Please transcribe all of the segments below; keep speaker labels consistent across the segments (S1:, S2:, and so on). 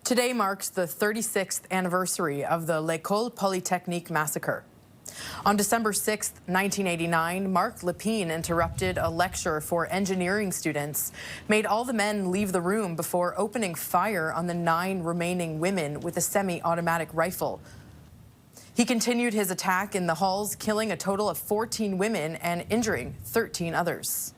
S1: Today marks the 36th anniversary of the Ecole Polytechnique massacre. On December 6, 1989, Marc Lépine interrupted a lecture for engineering students, made all the men leave the room before opening fire on the 9 remaining women with a semi-automatic rifle. He continued his attack in the halls, killing a total of 14 women and injuring 13 others.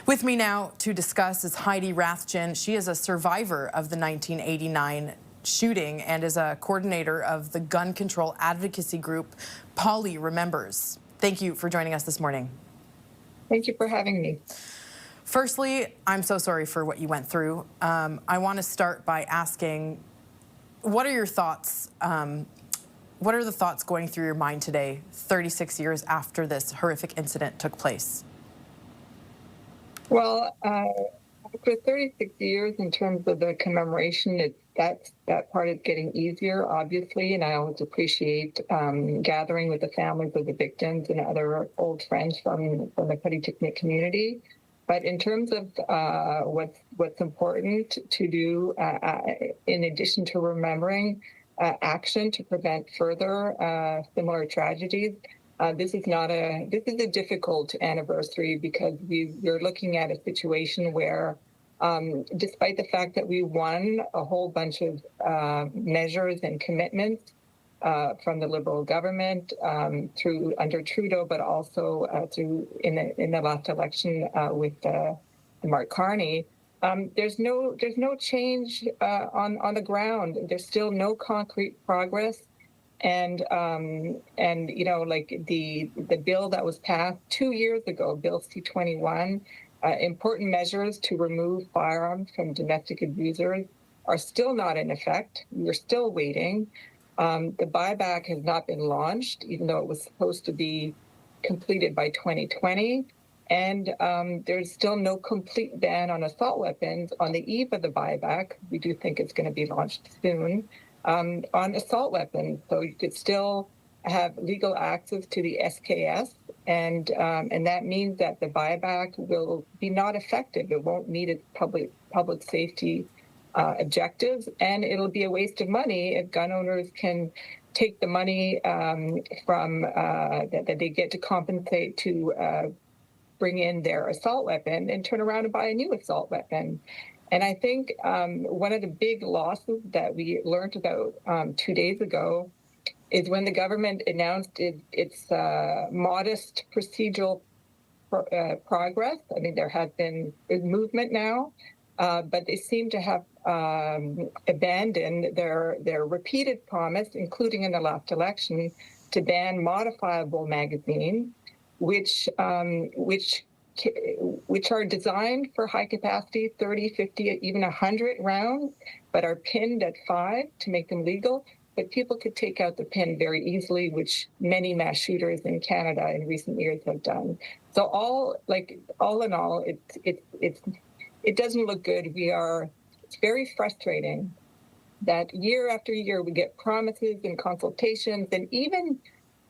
S1: With me now to discuss is Heidi Rathjen. She is a survivor of the 1989 shooting and is a coordinator of the gun control advocacy group Poly Remembers. Thank you for joining us this morning.
S2: Thank you for having me.
S1: Firstly, I'm so sorry for what you went through. I want to start by asking, what are your thoughts? What are the thoughts going through your mind today, 36 years after this horrific incident took place?
S2: Well, after 36 years, in terms of the commemoration, that part is getting easier, obviously, and I always appreciate gathering with the families of the victims and other old friends from the Polytechnique community. But in terms of what's important to do, in addition to remembering action to prevent further similar tragedies, this is a difficult anniversary because we're looking at a situation where, despite the fact that we won a whole bunch of measures and commitments from the Liberal government through under Trudeau, but also through in the last election with Mark Carney, there's no change on the ground. There's still no concrete progress. And you know, like the bill that was passed 2 years ago, Bill C-21, important measures to remove firearms from domestic abusers are still not in effect. We're still waiting. The buyback has not been launched, even though it was supposed to be completed by 2020. And there's still no complete ban on assault weapons on the eve of the buyback. We do think it's going to be launched soon. On assault weapons, so you could still have legal access to the SKS, and that means that the buyback will be not effective. It won't meet its public safety objectives, and it'll be a waste of money if gun owners can take the money from that they get to compensate to bring in their assault weapon and turn around and buy a new assault weapon. And I think one of the big losses that we learned about 2 days ago is when the government announced its modest procedural progress. I mean, there has been movement now, but they seem to have abandoned their repeated promise, including in the last election, to ban modifiable magazines, which are designed for high capacity, 30, 50, even 100 rounds, but are pinned at 5 to make them legal. But people could take out the pin very easily, which many mass shooters in Canada in recent years have done. So all in all, it doesn't look good. It's very frustrating that year after year we get promises and consultations and even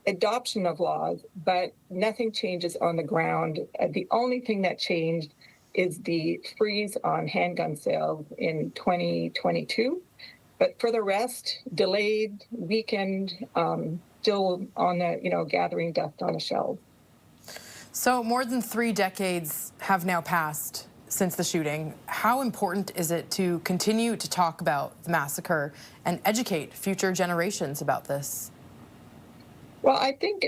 S2: adoption of laws, but nothing changes on the ground. The only thing that changed is the freeze on handgun sales in 2022. But for the rest, delayed, weakened, still on the, gathering dust on a shelf.
S1: So more than 3 decades have now passed since the shooting. How important is it to continue to talk about the massacre and educate future generations about this?
S2: Well, I think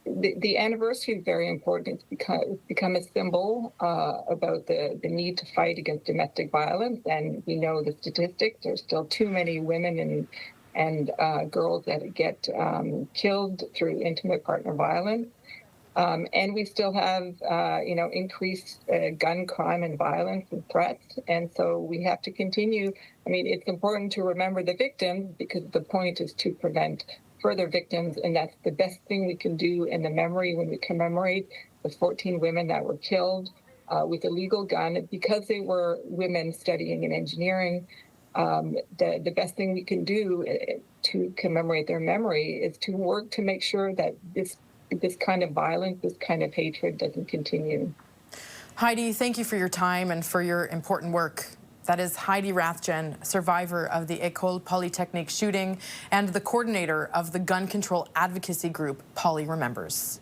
S2: the anniversary is very important. It's become a symbol about the need to fight against domestic violence. And we know the statistics. There's still too many women and girls that get killed through intimate partner violence. And we still have, increased gun crime and violence and threats. And so we have to continue. I mean, it's important to remember the victims because the point is to prevent further victims, and that's the best thing we can do in the memory when we commemorate the 14 women that were killed with a legal gun because they were women studying in engineering. The best thing we can do to commemorate their memory is to work to make sure that this kind of violence, this kind of hatred doesn't continue.
S1: Heidi, thank you for your time and for your important work That is Heidi Rathjen, survivor of the Ecole Polytechnique shooting and the coordinator of the gun control advocacy group Poly Remembers.